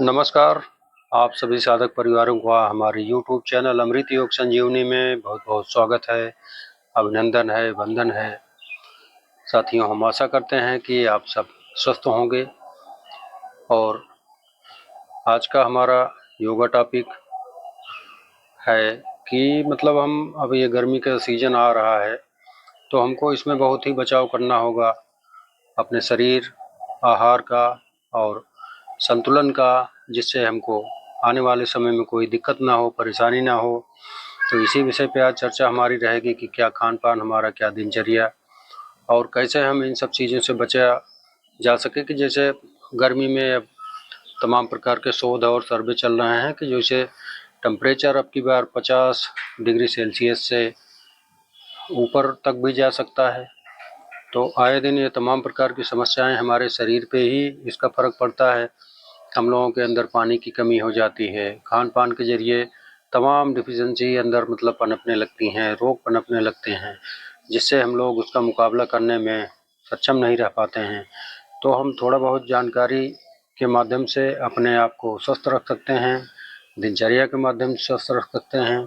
नमस्कार। आप सभी साधक परिवारों का हमारे YouTube चैनल अमृत योग संजीवनी में बहुत बहुत स्वागत है, अभिनंदन है, वंदन है। साथियों, हम आशा करते हैं कि आप सब स्वस्थ होंगे। और आज का हमारा योगा टॉपिक है कि मतलब हम अब ये गर्मी का सीजन आ रहा है तो हमको इसमें बहुत ही बचाव करना होगा अपने शरीर, आहार का और संतुलन का, जिससे हमको आने वाले समय में कोई दिक्कत ना हो, परेशानी ना हो। तो इसी विषय पे आज चर्चा हमारी रहेगी कि क्या खान पान हमारा, क्या दिनचर्या और कैसे हम इन सब चीज़ों से बचा जा सके। कि जैसे गर्मी में अब तमाम प्रकार के शोध और सर्वे चल रहे हैं कि जैसे टेम्परेचर अब की बार 50 डिग्री सेल्सियस से ऊपर तक भी जा सकता है। तो आए दिन ये तमाम प्रकार की समस्याएं हमारे शरीर पे ही इसका फ़र्क पड़ता है। हम लोगों के अंदर पानी की कमी हो जाती है, खान पान के जरिए तमाम डिफिशेंसी अंदर मतलब पनपने लगती हैं, रोग पनपने लगते हैं, जिससे हम लोग उसका मुकाबला करने में सक्षम नहीं रह पाते हैं। तो हम थोड़ा बहुत जानकारी के माध्यम से अपने आप को स्वस्थ रख सकते हैं, दिनचर्या के माध्यम से स्वस्थ रख सकते हैं।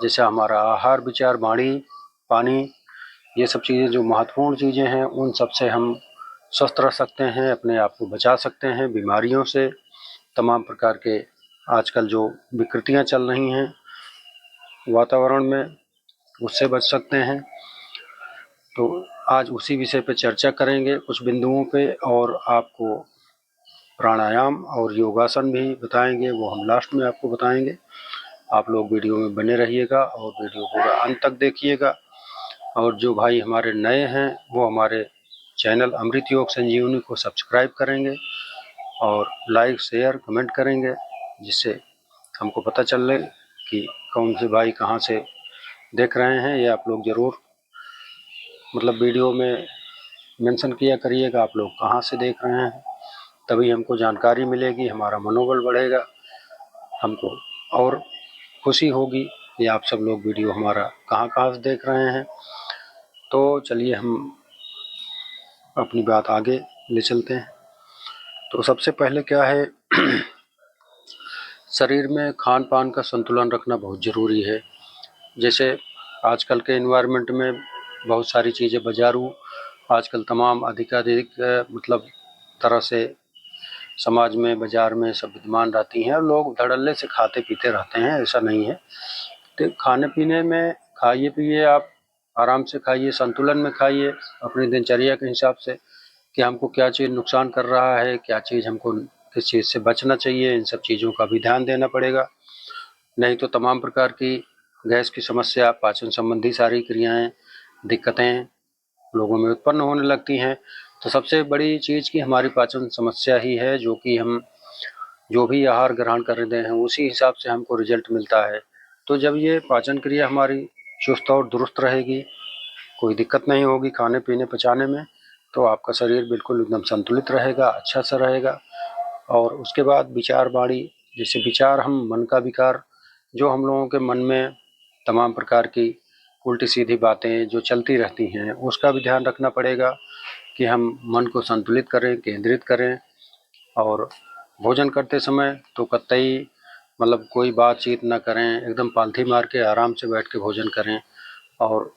जैसे हमारा आहार, विचार, वाणी, पानी, ये सब चीज़ें जो महत्वपूर्ण चीज़ें हैं, उन सब से हम स्वस्थ रह सकते हैं, अपने आप को बचा सकते हैं बीमारियों से। तमाम प्रकार के आजकल जो विकृतियां चल रही हैं वातावरण में, उससे बच सकते हैं। तो आज उसी विषय पर चर्चा करेंगे कुछ बिंदुओं पे, और आपको प्राणायाम और योगासन भी बताएंगे, वो हम लास्ट में आपको बताएंगे। आप लोग वीडियो में बने रहिएगा और वीडियो पूरा अंत तक देखिएगा। और जो भाई हमारे नए हैं वो हमारे चैनल अमृत योग संजीवनी को सब्सक्राइब करेंगे और लाइक, शेयर, कमेंट करेंगे, जिससे हमको पता चले कि कौन से भाई कहाँ से देख रहे हैं। ये आप लोग ज़रूर मतलब वीडियो में मेंशन किया करिएगा, आप लोग कहाँ से देख रहे हैं, तभी हमको जानकारी मिलेगी, हमारा मनोबल बढ़ेगा, हमको और खुशी होगी कि आप सब लोग वीडियो हमारा कहाँ कहाँ से देख रहे हैं। तो चलिए हम अपनी बात आगे ले चलते हैं। तो सबसे पहले क्या है, शरीर में खान पान का संतुलन रखना बहुत ज़रूरी है। जैसे आजकल के एनवायरनमेंट में बहुत सारी चीज़ें बाजारू आजकल तमाम अधिकाधिक मतलब तरह से समाज में, बाज़ार में सब विद्यमान रहती हैं और लोग धड़ल्ले से खाते पीते रहते हैं। ऐसा नहीं है। तो खाने पीने में खाइए पिए, आप आराम से खाइए, संतुलन में खाइए अपनी दिनचर्या के हिसाब से कि हमको क्या चीज़ नुकसान कर रहा है, क्या चीज़ हमको किस चीज़ से बचना चाहिए। इन सब चीज़ों का भी ध्यान देना पड़ेगा, नहीं तो तमाम प्रकार की गैस की समस्या, पाचन संबंधी सारी क्रियाएं, दिक्कतें लोगों में उत्पन्न होने लगती हैं। तो सबसे बड़ी चीज़ कि हमारी पाचन समस्या ही है, जो कि हम जो भी आहार ग्रहण कर रहे हैं उसी हिसाब से हमको रिजल्ट मिलता है। तो जब ये पाचन क्रिया हमारी चुस्त और दुरुस्त रहेगी, कोई दिक्कत नहीं होगी खाने पीने पचाने में, तो आपका शरीर बिल्कुल एकदम संतुलित रहेगा, अच्छा सा रहेगा। और उसके बाद विचार वाणी, जैसे विचार, हम मन का विकार, जो हम लोगों के मन में तमाम प्रकार की उल्टी सीधी बातें जो चलती रहती हैं, उसका भी ध्यान रखना पड़ेगा कि हम मन को संतुलित करें, केंद्रित करें। और भोजन करते समय तो कतई मतलब कोई बातचीत ना करें, एकदम पालथी मार के आराम से बैठ के भोजन करें और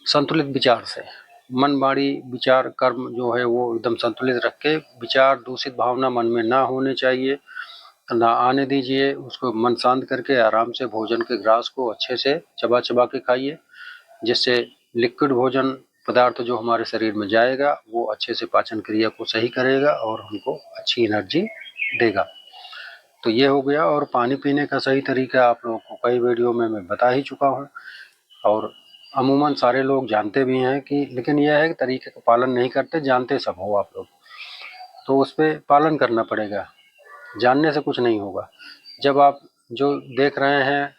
संतुलित विचार से मन, वाणी, विचार, कर्म जो है वो एकदम संतुलित रख के, विचार, दूषित भावना मन में ना होने चाहिए, ना आने दीजिए। उसको मन शांत करके आराम से भोजन के ग्रास को अच्छे से चबा चबा के खाइए, जिससे लिक्विड भोजन पदार्थ जो हमारे शरीर में जाएगा वो अच्छे से पाचन क्रिया को सही करेगा और हमको अच्छी एनर्जी देगा। तो ये हो गया। और पानी पीने का सही तरीका आप लोगों को कई वीडियो में मैं बता ही चुका हूँ, और अमूमन सारे लोग जानते भी हैं कि, लेकिन यह है कि तरीके का पालन नहीं करते। जानते सब हो आप लोग, तो उस पर पालन करना पड़ेगा, जानने से कुछ नहीं होगा। जब आप जो देख रहे हैं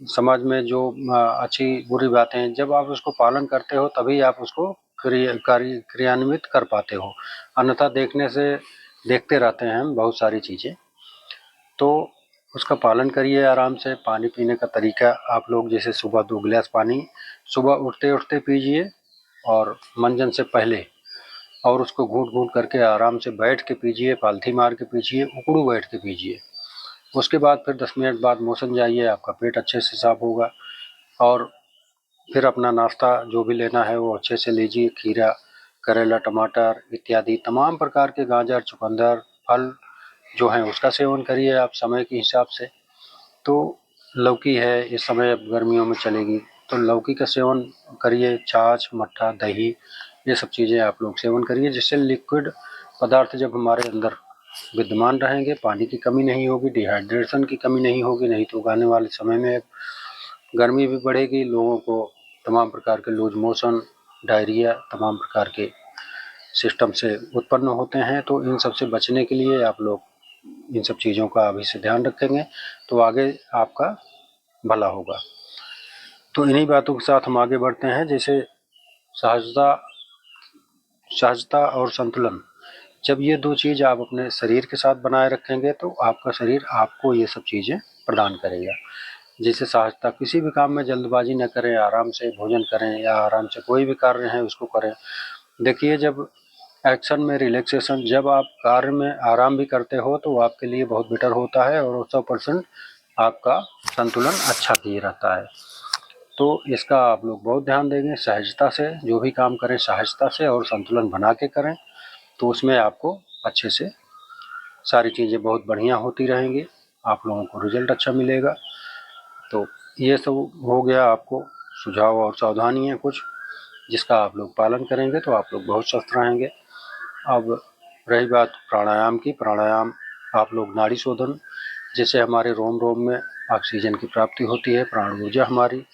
समाज में जो अच्छी बुरी बातें, जब आप उसको पालन करते हो तभी आप उसको क्रियान्वित कर पाते हो, अन्यथा देखने से देखते रहते हैं हम बहुत सारी चीज़ें। तो उसका पालन करिए आराम से। पानी पीने का तरीका आप लोग, जैसे सुबह 2 गिलास पानी सुबह उठते उठते पीजिए और मंजन से पहले और उसको घूंट घूंट करके आराम से बैठ के पीजिए, पालथी मार के पीजिए, उकड़ू बैठ के पीजिए। उसके बाद फिर 10 मिनट बाद मोशन जाइए, आपका पेट अच्छे से साफ होगा। और फिर अपना नाश्ता जो भी लेना है वो अच्छे से लीजिए। खीरा, करेला, टमाटर इत्यादि तमाम प्रकार के, गाजर, चुकंदर, फल जो हैं उसका सेवन करिए आप समय के हिसाब से। तो लौकी है, इस समय अब गर्मियों में चलेगी, तो लौकी का सेवन करिए। छाछ, मट्ठा, दही, ये सब चीज़ें आप लोग सेवन करिए, जिससे लिक्विड पदार्थ जब हमारे अंदर विद्यमान रहेंगे, पानी की कमी नहीं होगी, डिहाइड्रेशन की कमी नहीं होगी। नहीं तो आने वाले समय में गर्मी भी बढ़ेगी, लोगों को तमाम प्रकार के लूज मोशन, डायरिया तमाम प्रकार के सिस्टम से उत्पन्न होते हैं। तो इन सब से बचने के लिए आप लोग इन सब चीज़ों का अभी से ध्यान रखेंगे तो आगे आपका भला होगा। तो इन्हीं बातों के साथ हम आगे बढ़ते हैं। जैसे सहजता और संतुलन, जब ये दो चीज़ आप अपने शरीर के साथ बनाए रखेंगे तो आपका शरीर आपको ये सब चीज़ें प्रदान करेगा। जैसे सहजता, किसी भी काम में जल्दबाजी न करें, आराम से भोजन करें या आराम से कोई भी कार्य है उसको करें। देखिए, जब एक्शन में रिलैक्सेशन, जब आप कार्य में आराम भी करते हो तो आपके लिए बहुत बेटर होता है और 100% आपका संतुलन अच्छा ही रहता है। तो इसका आप लोग बहुत ध्यान देंगे। सहजता से जो भी काम करें, सहजता से और संतुलन बना के करें, तो उसमें आपको अच्छे से सारी चीज़ें बहुत बढ़िया होती रहेंगी, आप लोगों को रिजल्ट अच्छा मिलेगा। तो ये सब हो गया आपको सुझाव और सावधानियाँ कुछ, जिसका आप लोग पालन करेंगे तो आप लोग बहुत स्वस्थ रहेंगे। अब रही बात प्राणायाम की, प्राणायाम आप लोग नाड़ी शोधन, जिससे हमारे रोम रोम में ऑक्सीजन की प्राप्ति होती है, प्राण ऊर्जा हमारी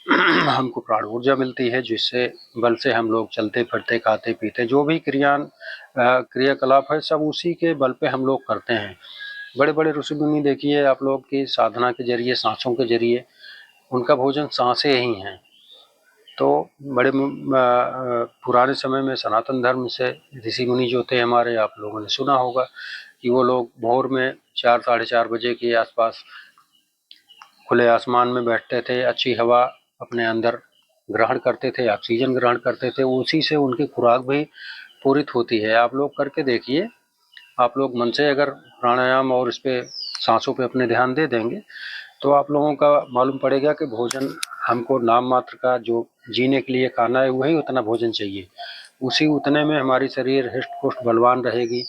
हमको प्राण ऊर्जा मिलती है, जिससे बल से हम लोग चलते फिरते, खाते पीते, जो भी क्रियाकलाप है सब उसी के बल पे हम लोग करते हैं। बड़े बड़े ऋषि मुनि देखिए आप लोग की साधना के जरिए, सांसों के जरिए, उनका भोजन सांसें ही हैं। तो बड़े पुराने समय में सनातन धर्म से ऋषि मुनि जो थे हमारे, आप लोगों ने सुना होगा कि वो लोग भोर में 4 साढ़े 4 बजे के आसपास खुले आसमान में बैठते थे, अच्छी हवा अपने अंदर ग्रहण करते थे, ऑक्सीजन ग्रहण करते थे, उसी से उनकी खुराक भी पूरित होती है। आप लोग करके देखिए, आप लोग मन से अगर प्राणायाम और इस पे सांसों पे अपने ध्यान दे देंगे तो आप लोगों का मालूम पड़ेगा कि भोजन हमको नाम मात्र का, जो जीने के लिए खाना है वही उतना भोजन चाहिए, उसी उतने में हमारी शरीर हृष्ट पुष्ट बलवान रहेगी,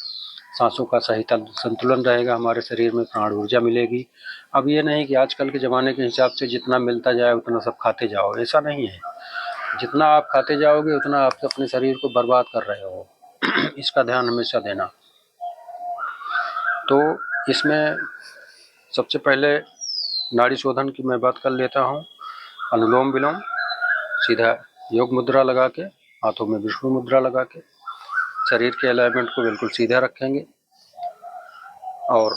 सांसों का सही संतुलन रहेगा, हमारे शरीर में प्राण ऊर्जा मिलेगी। अब ये नहीं कि आजकल के ज़माने के हिसाब से जितना मिलता जाए उतना सब खाते जाओ, ऐसा नहीं है। जितना आप खाते जाओगे उतना आप अपने शरीर को बर्बाद कर रहे हो इसका ध्यान हमेशा देना। तो इसमें सबसे पहले नाड़ी शोधन की मैं बात कर लेता हूँ। अनुलोम विलोम, सीधा योग मुद्रा लगा के, हाथों में विष्णु मुद्रा लगा के शरीर के अलाइनमेंट को बिल्कुल सीधा रखेंगे और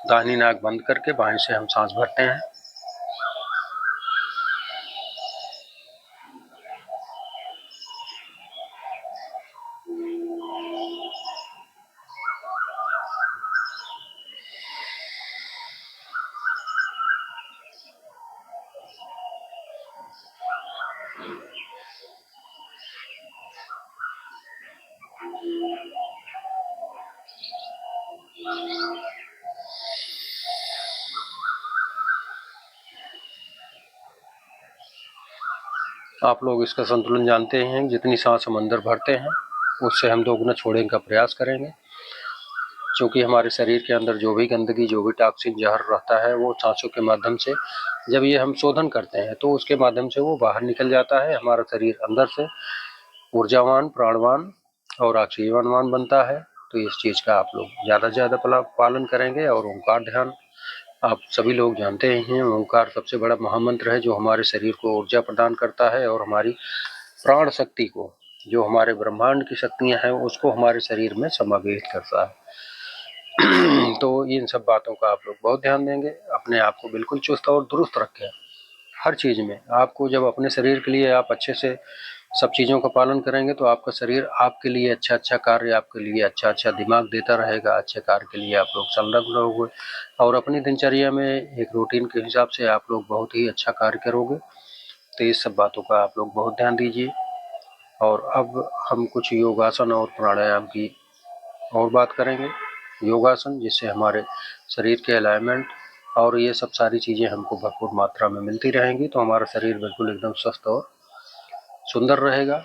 दाहिनी नाक बंद करके बाएं से हम सांस भरते हैं। आप लोग इसका संतुलन जानते हैं, जितनी सांस हम अंदर भरते हैं उससे हम दोगुना छोड़ने का प्रयास करेंगे, क्योंकि हमारे शरीर के अंदर जो भी गंदगी, जो भी टॉक्सिन, जहर रहता है वो सांसों के माध्यम से, जब ये हम शोधन करते हैं तो उसके माध्यम से वो बाहर निकल जाता है। हमारा शरीर अंदर से ऊर्जावान, प्राणवान और ऑक्सीजनवान बनता है। तो इस चीज़ का आप लोग ज़्यादा से ज़्यादा पालन करेंगे। और ओंकार ध्यान आप सभी लोग जानते ही हैं, ओंकार सबसे बड़ा महामंत्र है जो हमारे शरीर को ऊर्जा प्रदान करता है और हमारी प्राण शक्ति को, जो हमारे ब्रह्मांड की शक्तियां हैं, उसको हमारे शरीर में समावेश करता है तो इन सब बातों का आप लोग बहुत ध्यान देंगे। अपने आप को बिल्कुल चुस्त और दुरुस्त रखें हर चीज़ में। आपको जब अपने शरीर के लिए आप अच्छे से सब चीज़ों का पालन करेंगे तो आपका शरीर आपके लिए अच्छा अच्छा कार्य, आपके लिए अच्छा अच्छा दिमाग देता रहेगा। अच्छे कार्य के लिए आप लोग संलग्न रहोगे और अपनी दिनचर्या में एक रूटीन के हिसाब से आप लोग बहुत ही अच्छा कार्य करोगे। तो इस सब बातों का आप लोग बहुत ध्यान दीजिए। और अब हम कुछ योगासन और प्राणायाम की और बात करेंगे। योगासन जिससे हमारे शरीर के अलाइनमेंट और ये सब सारी चीज़ें हमको भरपूर मात्रा में मिलती रहेंगी, तो हमारा शरीर बिल्कुल एकदम स्वस्थ और सुंदर रहेगा।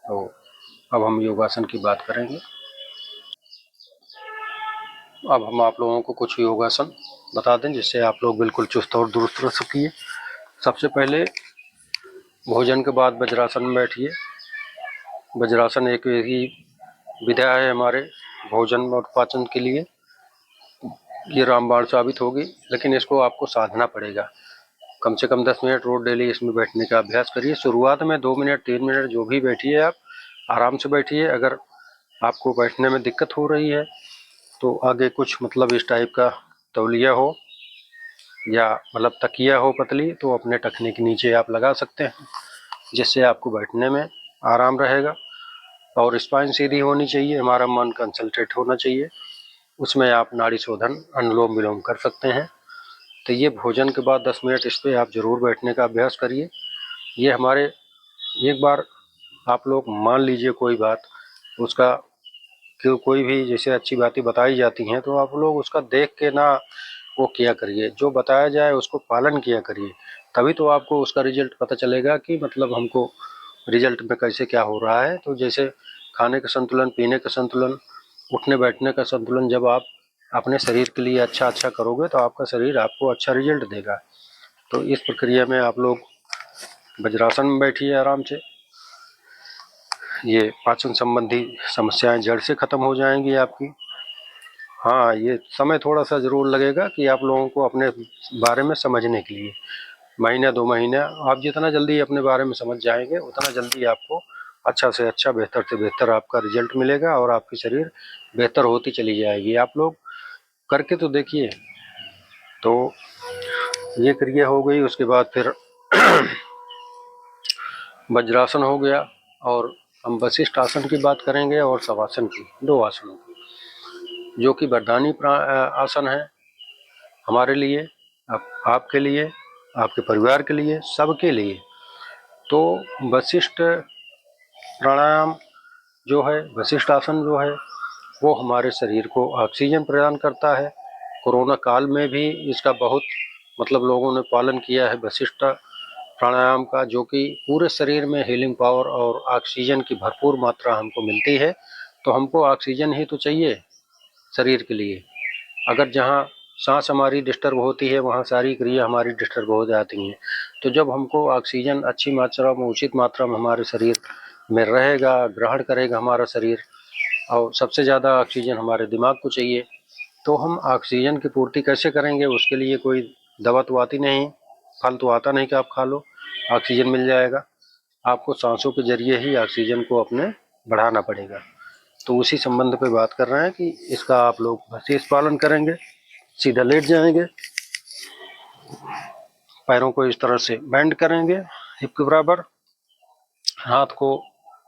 तो अब हम योगासन की बात करेंगे। अब हम आप लोगों को कुछ योगासन बता दें जिससे आप लोग बिल्कुल चुस्त और दुरुस्त रह सकिए। सबसे पहले भोजन के बाद वज्रासन में बैठिए। वज्रासन एक ही विधा है हमारे भोजन और पाचन के लिए। ये रामबाण साबित होगी, लेकिन इसको आपको साधना पड़ेगा। कम से कम 10 मिनट रोज डेली इसमें बैठने का अभ्यास करिए। शुरुआत में 2 मिनट 3 मिनट जो भी बैठिए, आप आराम से बैठिए। अगर आपको बैठने में दिक्कत हो रही है तो आगे कुछ मतलब इस टाइप का तौलिया हो या मतलब तकिया हो पतली, तो अपने टखने के नीचे आप लगा सकते हैं, जिससे आपको बैठने में आराम रहेगा। और स्पाइन सीधी होनी चाहिए, हमारा मन कंसंट्रेट होना चाहिए। उसमें आप नाड़ी शोधन अनुलोम विलोम कर सकते हैं। तो ये भोजन के बाद 10 मिनट इस पर आप ज़रूर बैठने का अभ्यास करिए। ये हमारे एक बार आप लोग मान लीजिए कोई बात, उसका कोई भी जैसे अच्छी बातें बताई जाती हैं तो आप लोग उसका देख के ना वो किया करिए, जो बताया जाए उसको पालन किया करिए। तभी तो आपको उसका रिजल्ट पता चलेगा कि मतलब हमको रिजल्ट में कैसे क्या हो रहा है। तो जैसे खाने का संतुलन, पीने का संतुलन, उठने बैठने का संतुलन जब आप अपने शरीर के लिए अच्छा करोगे तो आपका शरीर आपको अच्छा रिजल्ट देगा। तो इस प्रक्रिया में आप लोग वज्रासन में बैठिए आराम से। ये पाचन संबंधी समस्याएं जड़ से खत्म हो जाएंगी आपकी। हाँ, ये समय थोड़ा सा ज़रूर लगेगा कि आप लोगों को अपने बारे में समझने के लिए। महीना 2 महीना आप जितना जल्दी अपने बारे में समझ जाएंगे उतना जल्दी आपको अच्छा से अच्छा, बेहतर से बेहतर आपका रिजल्ट मिलेगा और आपकी शरीर बेहतर होती चली जाएगी। आप लोग करके तो देखिए। तो ये क्रिया हो गई। उसके बाद फिर वज्रासन हो गया और हम वशिष्ठ आसन की बात करेंगे और शवासन की, 2 आसनों की, जो कि वरदानी आसन है हमारे लिए, आपके लिए, आपके परिवार के लिए, सबके लिए। तो वशिष्ठ प्राणायाम जो है, वशिष्ठ आसन जो है, वो हमारे शरीर को ऑक्सीजन प्रदान करता है। कोरोना काल में भी इसका बहुत मतलब लोगों ने पालन किया है वशिष्ठ प्राणायाम का, जो कि पूरे शरीर में हीलिंग पावर और ऑक्सीजन की भरपूर मात्रा हमको मिलती है। तो हमको ऑक्सीजन ही तो चाहिए शरीर के लिए। अगर जहाँ सांस हमारी डिस्टर्ब होती है वहाँ सारी क्रिया हमारी डिस्टर्ब हो जाती हैं। तो जब हमको ऑक्सीजन अच्छी मात्रा में, उचित मात्रा में हमारे शरीर में रहेगा, ग्रहण करेगा हमारा शरीर, और सबसे ज़्यादा ऑक्सीजन हमारे दिमाग को चाहिए। तो हम ऑक्सीजन की पूर्ति कैसे करेंगे? उसके लिए कोई दवा तो आती नहीं, फल तो आता नहीं कि आप खा लो ऑक्सीजन मिल जाएगा। आपको सांसों के जरिए ही ऑक्सीजन को अपने बढ़ाना पड़ेगा। तो उसी संबंध पे बात कर रहे हैं कि इसका आप लोग विशेष पालन करेंगे। सीधा लेट जाएंगे, पैरों को इस तरह से बेंड करेंगे हिप के बराबर, हाथ को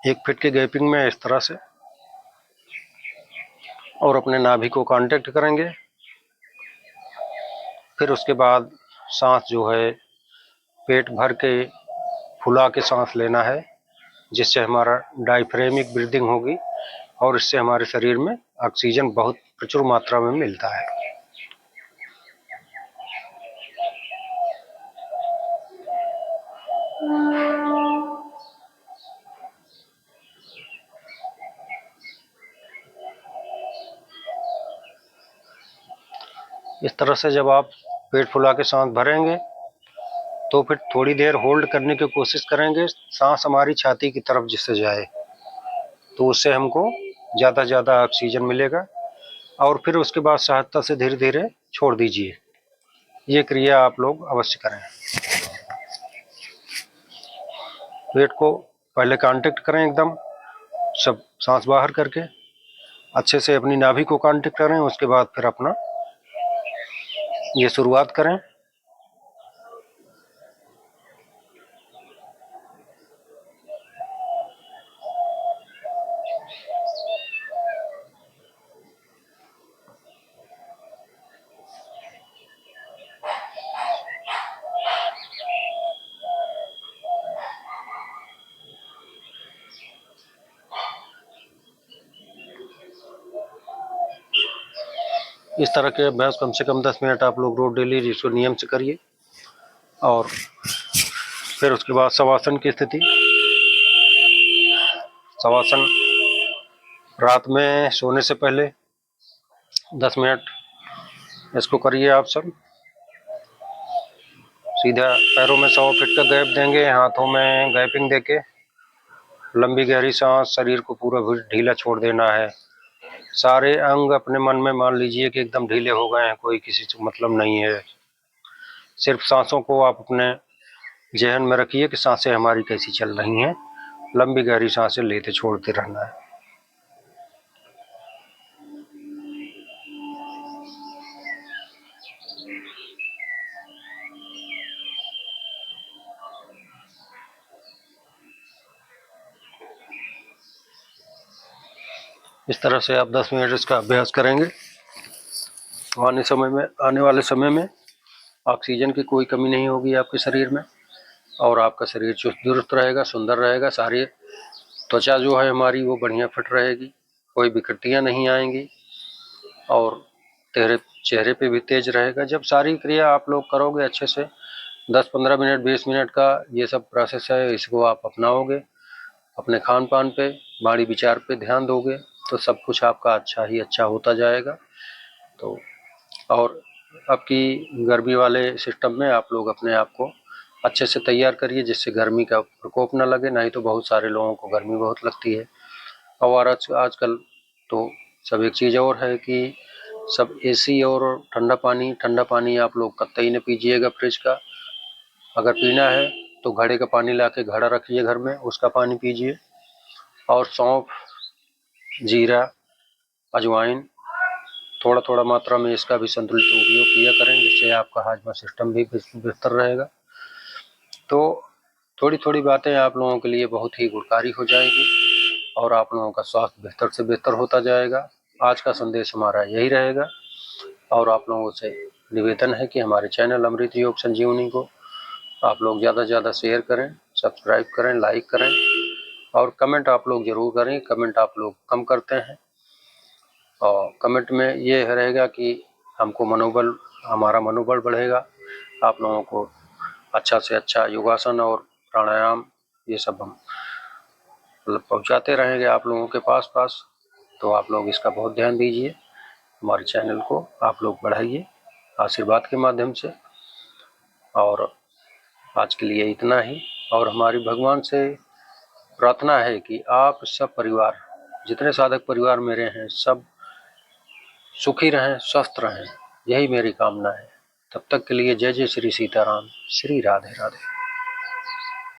1 फीट के गैपिंग में इस तरह से, और अपने नाभि को कांटेक्ट करेंगे। फिर उसके बाद सांस जो है पेट भर के फुला के सांस लेना है, जिससे हमारा डायफ्रेमिक ब्रीदिंग होगी और इससे हमारे शरीर में ऑक्सीजन बहुत प्रचुर मात्रा में मिलता है। इस तरह से जब आप पेट फुला के सांस भरेंगे तो फिर थोड़ी देर होल्ड करने की कोशिश करेंगे, सांस हमारी छाती की तरफ जिससे जाए, तो उससे हमको ज़्यादा से ज़्यादा ऑक्सीजन मिलेगा। और फिर उसके बाद सहजता से धीरे धीरे छोड़ दीजिए। ये क्रिया आप लोग अवश्य करें। पेट को पहले कांटेक्ट करें एकदम, सब सांस बाहर करके अच्छे से अपनी नाभि को कांटेक्ट करें। उसके बाद फिर अपना ये शुरुआत करें। इस तरह के अभ्यास कम से कम 10 मिनट आप लोग रोज डेली इसको नियम से करिए। और फिर उसके बाद शवासन की स्थिति। शवासन रात में सोने से पहले 10 मिनट इसको करिए आप सब। सीधा पैरों में 100 फीट का गैप देंगे, हाथों में गैपिंग देके लंबी गहरी सांस, शरीर को पूरा ढीला छोड़ देना है। सारे अंग अपने मन में मान लीजिए कि एकदम ढीले हो गए हैं, कोई किसी से मतलब नहीं है। सिर्फ सांसों को आप अपने जहन में रखिए कि सांसें हमारी कैसी चल रही हैं। लंबी गहरी सांसें लेते छोड़ते रहना है। इस तरह से आप 10 मिनट इसका अभ्यास करेंगे। आने वाले समय में ऑक्सीजन की कोई कमी नहीं होगी आपके शरीर में, और आपका शरीर चुस्त दुरुस्त रहेगा, सुंदर रहेगा। सारी त्वचा जो है हमारी वो बढ़िया फिट रहेगी, कोई विकृतियां नहीं आएंगी, और तेरे चेहरे पे भी तेज रहेगा। जब सारी क्रिया आप लोग करोगे अच्छे से, 10-15 मिनट 20 मिनट का ये सब प्रोसेस है, इसको आप अपनाओगे, अपने खान पान पे, वाणी विचार पे ध्यान दोगे, तो सब कुछ आपका अच्छा ही अच्छा होता जाएगा। तो और आपकी गर्मी वाले सिस्टम में आप लोग अपने आप को अच्छे से तैयार करिए, जिससे गर्मी का प्रकोप न लगे। नहीं तो बहुत सारे लोगों को गर्मी बहुत लगती है। और आजकल तो सब एक चीज़ और है कि सब एसी और ठंडा पानी आप लोग कतई न पीजिएगा फ्रिज का। अगर पीना है तो घड़े का पानी ला के घड़ा रखिए घर में, उसका पानी पीजिए। और सौंफ, जीरा, अजवाइन थोड़ा थोड़ा मात्रा में इसका भी संतुलित उपयोग किया करें, जिससे आपका हाजमा सिस्टम भी बेहतर रहेगा। तो थोड़ी थोड़ी बातें आप लोगों के लिए बहुत ही गुणकारी हो जाएगी, और आप लोगों का स्वास्थ्य बेहतर से बेहतर होता जाएगा। आज का संदेश हमारा यही रहेगा, और आप लोगों से निवेदन है कि हमारे चैनल अमृत योग संजीवनी को आप लोग ज़्यादा से ज़्यादा शेयर करें, सब्सक्राइब करें, लाइक करें, और कमेंट आप लोग ज़रूर करें। कमेंट आप लोग कम करते हैं, और कमेंट में ये रहेगा कि हमारा मनोबल बढ़ेगा। आप लोगों को अच्छा से अच्छा योगासन और प्राणायाम ये सब हम मतलब पहुँचाते रहेंगे आप लोगों के पास। तो आप लोग इसका बहुत ध्यान दीजिए, हमारे चैनल को आप लोग बढ़ाइए आशीर्वाद के माध्यम से। और आज के लिए इतना ही, और हमारी भगवान से प्रार्थना है कि आप सब परिवार, जितने साधक परिवार मेरे हैं, सब सुखी रहें, स्वस्थ रहें, यही मेरी कामना है। तब तक के लिए जय जय श्री सीताराम, श्री राधे राधे।